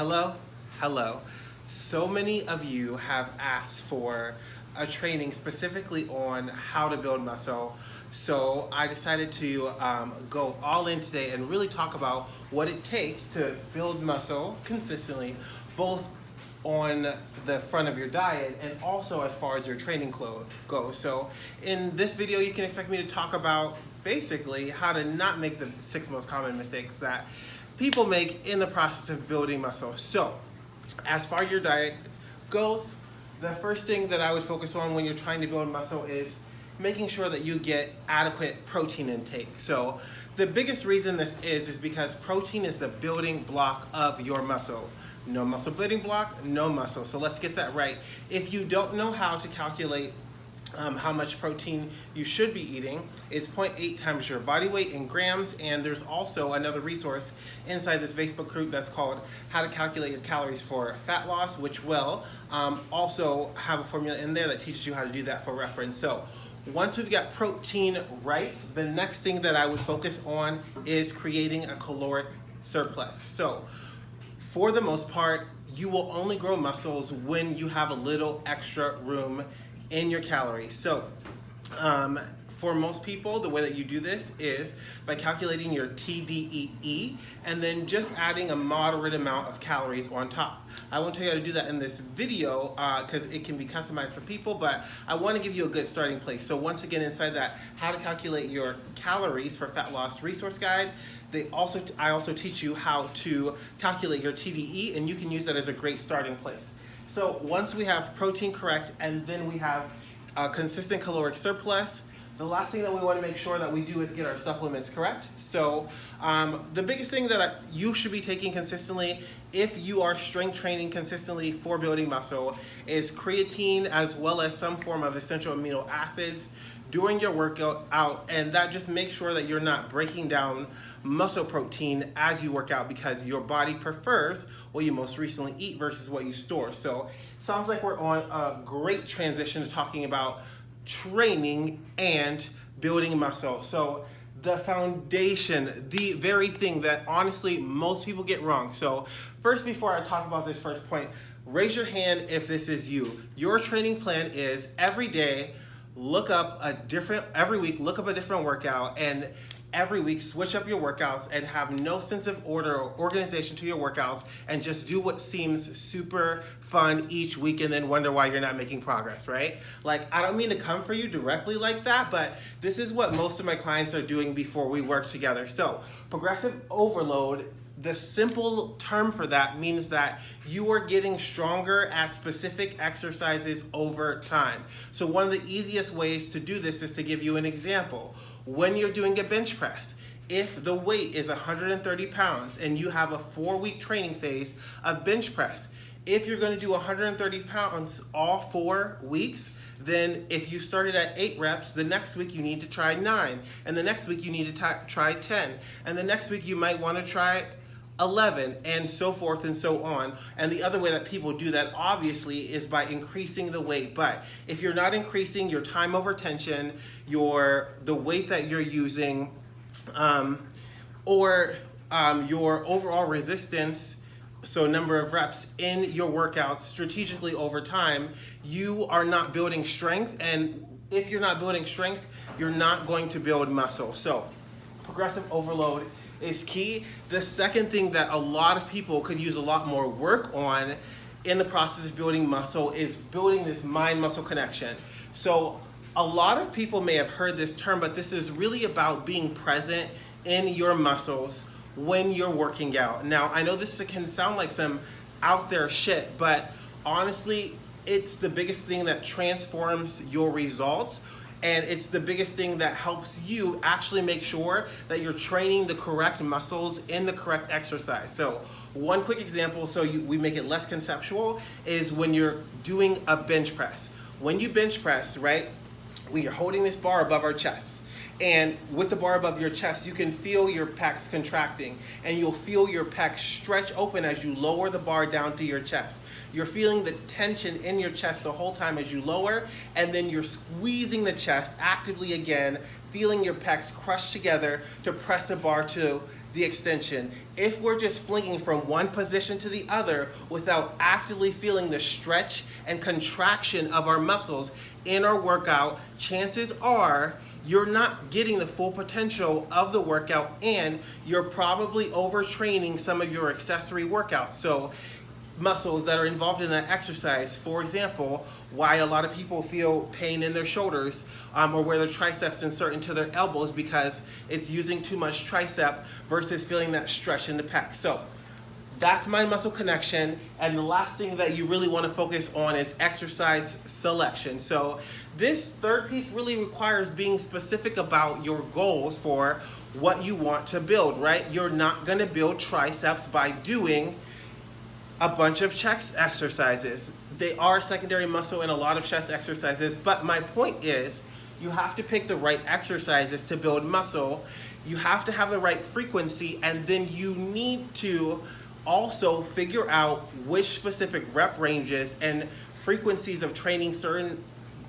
Hello, hello. So many of you have asked for a training specifically on how to build muscle. So I decided to go all in today and really talk about what it takes to build muscle consistently, both on the front of your diet and also as far as your training goes. So in this video, you can expect me to talk about basically how to not make the 6 most common mistakes that people make in the process of building muscle. So as far as your diet goes, the first thing that I would focus on when you're trying to build muscle is making sure that you get adequate protein intake. So the biggest reason this is because protein is the building block of your muscle. No muscle building block, no muscle. So let's get that right. If you don't know how to calculate how much protein you should be eating, it's 0.8 times your body weight in grams, and there's also another resource inside this Facebook group that's called How to Calculate Your Calories for Fat Loss, which will also have a formula in there that teaches you how to do that for reference. So once we've got protein right, the next thing that I would focus on is creating a caloric surplus. So for the most part, you will only grow muscles when you have a little extra room in your calories. So for most people, the way that you do this is by calculating your TDEE and then just adding a moderate amount of calories on top. I won't tell you how to do that in this video because it can be customized for people, but I want to give you a good starting place. So once again, inside that how to calculate your calories for fat loss resource guide, I also teach you how to calculate your TDE, and you can use that as a great starting place. So once we have protein correct and then we have a consistent caloric surplus, the last thing that we want to make sure that we do is get our supplements correct. So the biggest thing that you should be taking consistently if you are strength training consistently for building muscle is creatine as well as some form of essential amino acids during your workout and that just makes sure that you're not breaking down muscle protein as you work out because your body prefers what you most recently eat versus what you store. So sounds like we're on a great transition to talking about training and building muscle. So the foundation, the very thing that honestly most people get wrong. So first, before I talk about this first point, raise your hand if this is you. Your training plan is every day, every week, look up a different workout, and every week switch up your workouts and have no sense of order or organization to your workouts and just do what seems super fun each week and then wonder why you're not making progress, right? Like, I don't mean to come for you directly like that, but this is what most of my clients are doing before we work together. So progressive overload, the simple term for that means that you are getting stronger at specific exercises over time. So one of the easiest ways to do this is to give you an example. When you're doing a bench press, if the weight is 130 pounds and you have a 4-week training phase of bench press, if you're going to do 130 pounds all 4 weeks, then if you started at 8 reps, the next week you need to try 9, and the next week you need to try 10, and the next week you might want to try 11, and so forth and so on. And the other way that people do that obviously is by increasing the weight. But if you're not increasing your time over tension, the weight that you're using, or your overall resistance, so number of reps in your workouts strategically over time, you are not building strength. And if you're not building strength, you're not going to build muscle. So progressive overload is key. The second thing that a lot of people could use a lot more work on in the process of building muscle is building this mind-muscle connection. So a lot of people may have heard this term, but this is really about being present in your muscles when you're working out. Now, I know this can sound like some out there shit, but honestly, it's the biggest thing that transforms your results. And it's the biggest thing that helps you actually make sure that you're training the correct muscles in the correct exercise. So one quick example, so we make it less conceptual, is when you're doing a bench press. When you bench press, right, we are holding this bar above our chest. And with the bar above your chest, you can feel your pecs contracting, and you'll feel your pecs stretch open as you lower the bar down to your chest. You're feeling the tension in your chest the whole time as you lower, and then you're squeezing the chest actively again, feeling your pecs crush together to press the bar to the extension, if we're just flinging from one position to the other without actively feeling the stretch and contraction of our muscles in our workout, chances are you're not getting the full potential of the workout, and you're probably overtraining some of your accessory workouts. So muscles that are involved in that exercise, for example, why a lot of people feel pain in their shoulders, or where their triceps insert into their elbows, because it's using too much tricep versus feeling that stretch in the pec. So that's mind muscle connection. And the last thing that you really want to focus on is exercise selection. So this third piece really requires being specific about your goals for what you want to build, right? You're not going to build triceps by doing a bunch of chest exercises. They are secondary muscle in a lot of chest exercises, but my point is you have to pick the right exercises to build muscle. You have to have the right frequency, and then you need to also figure out which specific rep ranges and frequencies of training certain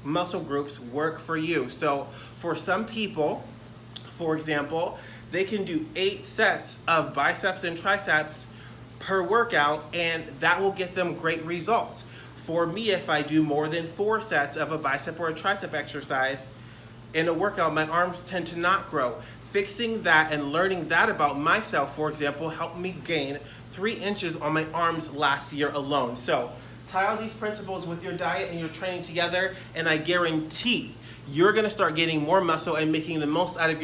muscle groups work for you. So for some people, for example, they can do 8 sets of biceps and triceps per workout, and that will get them great results. For me, if I do more than 4 sets of a bicep or a tricep exercise in a workout, my arms tend to not grow. Fixing that and learning that about myself, for example, helped me gain 3 inches on my arms last year alone. So tie all these principles with your diet and your training together, and I guarantee you're gonna start getting more muscle and making the most out of your